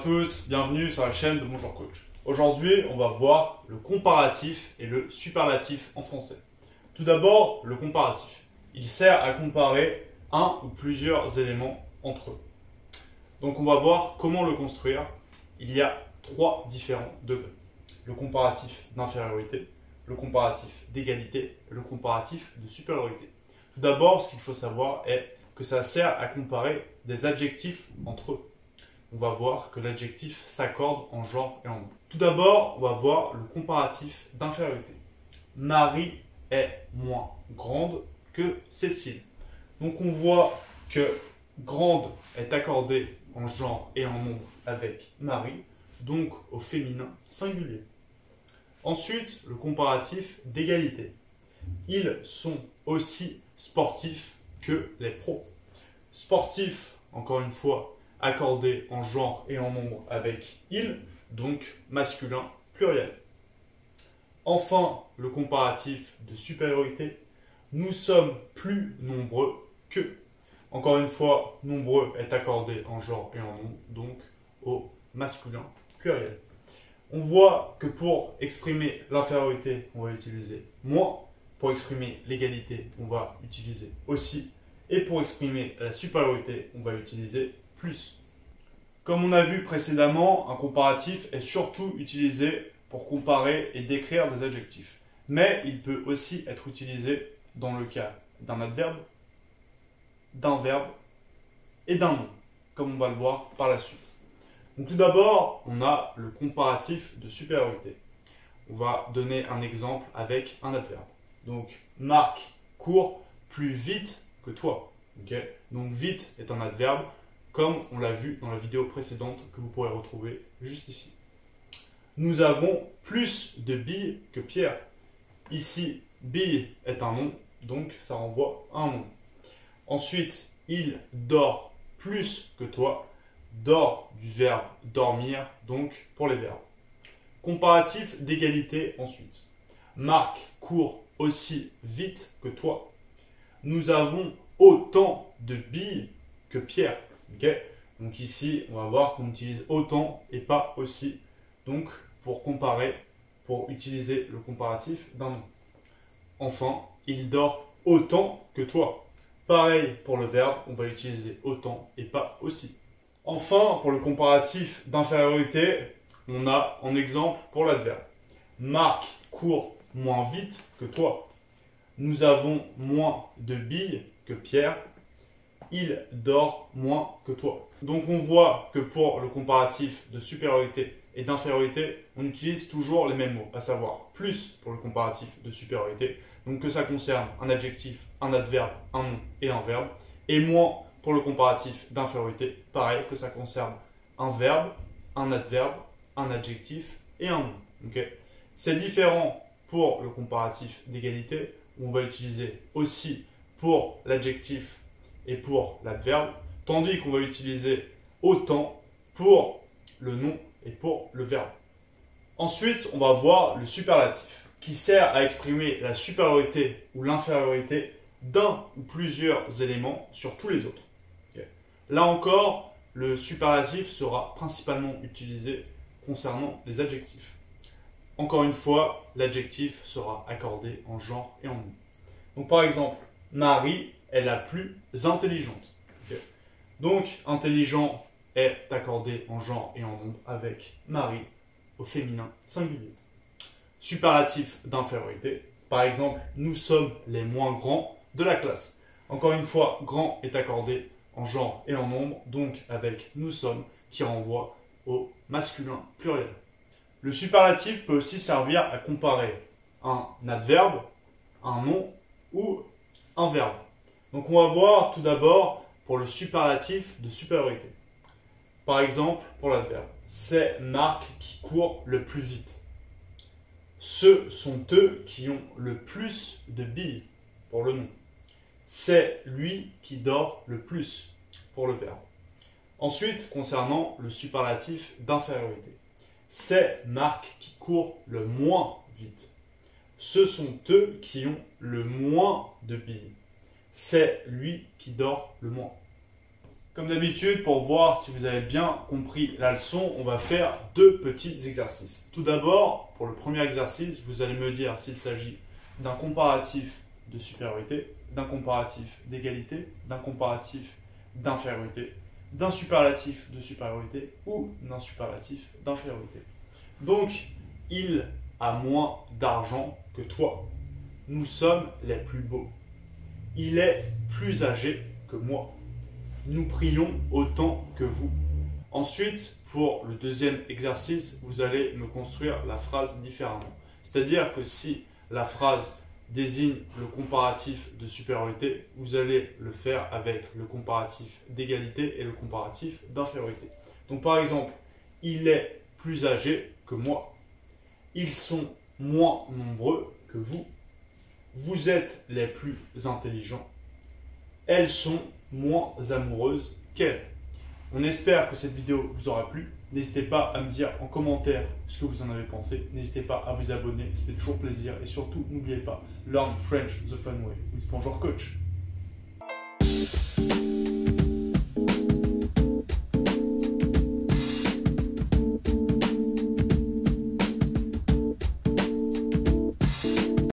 tous, bienvenue sur la chaîne de Bonjour Coach. Aujourd'hui, on va voir le comparatif et le superlatif en français. Tout d'abord, le comparatif. Il sert à comparer un ou plusieurs éléments entre eux. Donc on va voir comment le construire. Il y a trois différents degrés. Le comparatif d'infériorité, le comparatif d'égalité et le comparatif de supériorité. Tout d'abord, ce qu'il faut savoir est que ça sert à comparer des adjectifs entre eux. On va voir que l'adjectif s'accorde en genre et en nom. Tout d'abord, on va voir le comparatif d'infériorité. Marie est moins grande que Cécile. Donc on voit que grande est accordée en genre et en nombre avec Marie, donc au féminin singulier. Ensuite, le comparatif d'égalité. Ils sont aussi sportifs que les pros. Sportifs, encore une fois, accordé en genre et en nombre avec il, donc masculin pluriel. Enfin, le comparatif de supériorité. Nous sommes plus nombreux que. Encore une fois, nombreux est accordé en genre et en nombre, donc au masculin pluriel. On voit que pour exprimer l'infériorité, on va utiliser moins. Pour exprimer l'égalité, on va utiliser aussi. Et pour exprimer la supériorité, on va utiliser plus. Comme on a vu précédemment, un comparatif est surtout utilisé pour comparer et décrire des adjectifs. Mais il peut aussi être utilisé dans le cas d'un adverbe, d'un verbe et d'un nom, comme on va le voir par la suite. Donc tout d'abord, on a le comparatif de supériorité. On va donner un exemple avec un adverbe. Donc, Marc court plus vite que toi. Okay. Donc, vite est un adverbe, comme on l'a vu dans la vidéo précédente que vous pourrez retrouver juste ici. Nous avons plus de billes que Pierre. Ici, bille est un nom, donc ça renvoie à un nom. Ensuite, il dort plus que toi. Dort du verbe dormir, donc pour les verbes. Comparatif d'égalité ensuite. Marc court aussi vite que toi. Nous avons autant de billes que Pierre. Okay. Donc ici, on va voir qu'on utilise autant et pas aussi. Donc, pour comparer, pour utiliser le comparatif d'un nom. Enfin, il dort autant que toi. Pareil pour le verbe, on va utiliser autant et pas aussi. Enfin, pour le comparatif d'infériorité, on a en exemple pour l'adverbe. Marc court moins vite que toi. Nous avons moins de billes que Pierre. Il dort moins que toi. Donc on voit que pour le comparatif de supériorité et d'infériorité, on utilise toujours les mêmes mots, à savoir plus pour le comparatif de supériorité, donc que ça concerne un adjectif, un adverbe, un nom et un verbe, et moins pour le comparatif d'infériorité, pareil que ça concerne un verbe, un adverbe, un adjectif et un nom. Okay. C'est différent pour le comparatif d'égalité, où on va utiliser aussi pour l'adjectif et pour l'adverbe, tandis qu'on va utiliser autant pour le nom et pour le verbe. Ensuite, on va voir le superlatif, qui sert à exprimer la supériorité ou l'infériorité d'un ou plusieurs éléments sur tous les autres. Okay. Là encore, le superlatif sera principalement utilisé concernant les adjectifs. Encore une fois, l'adjectif sera accordé en genre et en nom. Donc par exemple, Marie est la plus intelligente. Okay. Donc intelligent est accordé en genre et en nombre avec Marie au féminin singulier. Superlatif d'infériorité. Par exemple, nous sommes les moins grands de la classe. Encore une fois, grand est accordé en genre et en nombre, donc avec nous sommes qui renvoie au masculin pluriel. Le superlatif peut aussi servir à comparer un adverbe, un nom ou un verbe. Donc on va voir tout d'abord pour le superlatif de supériorité. Par exemple, pour l'adverbe, c'est Marc qui court le plus vite. Ce sont eux qui ont le plus de billes pour le nom. C'est lui qui dort le plus pour le verbe. Ensuite, concernant le superlatif d'infériorité. C'est Marc qui court le moins vite. Ce sont eux qui ont le moins de billes. C'est lui qui dort le moins. Comme d'habitude, pour voir si vous avez bien compris la leçon, on va faire deux petits exercices. Tout d'abord, pour le premier exercice, vous allez me dire s'il s'agit d'un comparatif de supériorité, d'un comparatif d'égalité, d'un comparatif d'infériorité, d'un superlatif de supériorité ou d'un superlatif d'infériorité. Donc, il a moins d'argent que toi. Nous sommes les plus beaux. Il est plus âgé que moi. Nous prions autant que vous. Ensuite, pour le deuxième exercice, vous allez me construire la phrase différemment. C'est-à-dire que si la phrase désigne le comparatif de supériorité, vous allez le faire avec le comparatif d'égalité et le comparatif d'infériorité. Donc par exemple, il est plus âgé que moi. Ils sont moins nombreux que vous. Vous êtes les plus intelligents. Elles sont moins amoureuses qu'elles. On espère que cette vidéo vous aura plu. N'hésitez pas à me dire en commentaire ce que vous en avez pensé. N'hésitez pas à vous abonner, ça fait toujours plaisir. Et surtout, n'oubliez pas, learn French the fun way with Bonjour Coach.